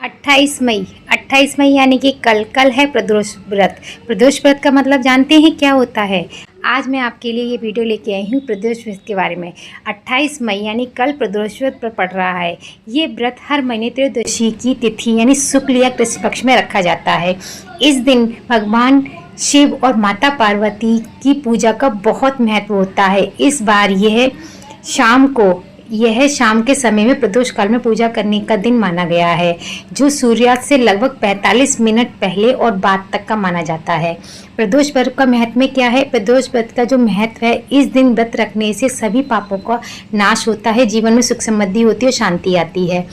28 मई यानी कि कल है प्रदोष व्रत। प्रदोष व्रत का मतलब जानते हैं क्या होता है? आज मैं आपके लिए ये वीडियो लेके आई हूँ प्रदोष व्रत के बारे में। 28 मई यानी कल प्रदोष व्रत पर पड़ रहा है। ये व्रत हर महीने त्रयोदशी की तिथि यानी शुक्ल या कृष्ण पक्ष में रखा जाता है। इस दिन भगवान शिव और माता पार्वती की पूजा का बहुत महत्व होता है। इस बार यह शाम के समय में प्रदोष काल में पूजा करने का दिन माना गया है, जो सूर्यास्त से लगभग 45 मिनट पहले और बाद तक का माना जाता है। प्रदोष व्रत का महत्व क्या है? प्रदोष व्रत का जो महत्व है, इस दिन व्रत रखने से सभी पापों का नाश होता है, जीवन में सुख समृद्धि होती है और शांति आती है।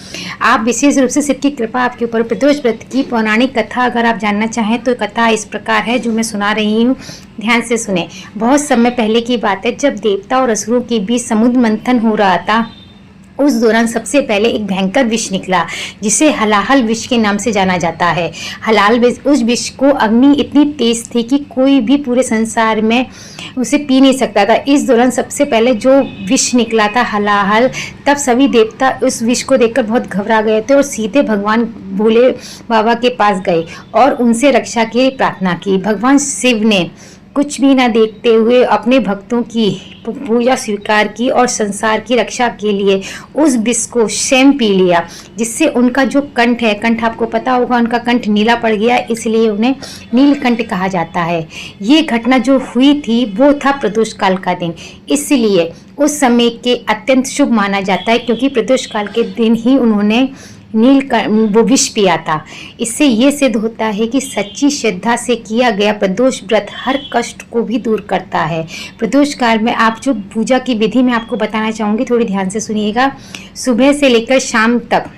आप विशेष रूप से शिव की कृपा आपके ऊपर। प्रदोष व्रत की पौराणिक कथा अगर आप जानना चाहें तो कथा इस प्रकार है, जो मैं सुना रही हूँ, ध्यान से सुने। बहुत समय पहले की बात है, जब देवता और असुरों के बीच समुद्र मंथन हो रहा था। उस दौरान सबसे पहले एक भयंकर विष निकला, जिसे हलाहल विष के नाम से जाना जाता है। हलाहल विष, उस विष को अग्नि इतनी तेज थी कि कोई भी पूरे संसार में उसे पी नहीं सकता था। इस दौरान सबसे पहले जो विष निकला था हलाहल, तब सभी देवता उस विष को देखकर बहुत घबरा गए थे और सीधे भगवान भोले बाबा के पास गए और उनसे रक्षा की प्रार्थना की। भगवान शिव ने कुछ भी ना देखते हुए अपने भक्तों की पूजा स्वीकार की और संसार की रक्षा के लिए उस विष को स्वयं पी लिया, जिससे उनका जो कंठ है, कंठ आपको पता होगा, उनका कंठ नीला पड़ गया, इसलिए उन्हें नीलकंठ कहा जाता है। ये घटना जो हुई थी वो था प्रदोष काल का दिन, इसलिए उस समय के अत्यंत शुभ माना जाता है, क्योंकि प्रदोष काल के दिन ही उन्होंने वो विष पिया था। इससे ये सिद्ध होता है कि सच्ची श्रद्धा से किया गया प्रदोष व्रत हर कष्ट को भी दूर करता है। प्रदोष काल में आप जो पूजा की विधि मैं आपको बताना चाहूँगी, थोड़ी ध्यान से सुनिएगा। सुबह से लेकर शाम तक,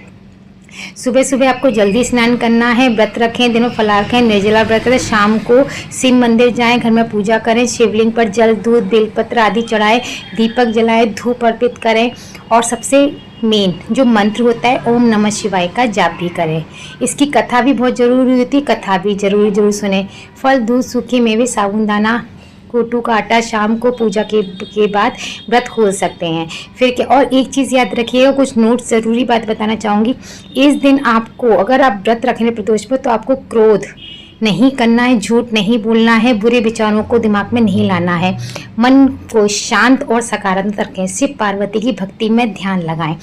सुबह सुबह आपको जल्दी स्नान करना है, व्रत रखें, दिनों फलाहार खाएं, निर्जला व्रत करें, शाम को शिव मंदिर जाएं, घर में पूजा करें, शिवलिंग पर जल, दूध, बेलपत्र आदि चढ़ाएं, दीपक जलाएं, धूप अर्पित करें और सबसे मेन जो मंत्र होता है ओम नमः शिवाय का जाप भी करें। इसकी कथा भी बहुत ज़रूरी होती है, कथा भी जरूर सुने। फल, दूध, सूखे मेवे, साबुनदाना, कोटू का आटा शाम को पूजा के बाद व्रत खोल सकते हैं। फिर क्या, और एक चीज़ याद रखिएगा, कुछ नोट ज़रूरी बात बताना चाहूँगी। इस दिन आपको, अगर आप व्रत रख रहे हैं प्रदोष पर, तो आपको क्रोध नहीं करना है, झूठ नहीं बोलना है, बुरे विचारों को दिमाग में नहीं लाना है। मन को शांत और सकारात्मक रखें, शिव पार्वती की भक्ति में ध्यान लगाएं।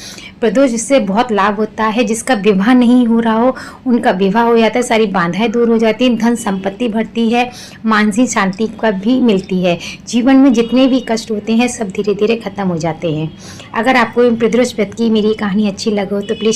प्रदोष से बहुत लाभ होता है। जिसका विवाह नहीं हो रहा हो, उनका विवाह हो जाता है, सारी बाधाएं दूर हो जाती हैं, धन संपत्ति बढ़ती है, मानसिक शांति का भी मिलती है। जीवन में जितने भी कष्ट होते हैं सब धीरे धीरे खत्म हो जाते हैं। अगर आपको प्रदोष व्रत की मेरी कहानी अच्छी लगे तो प्लीज़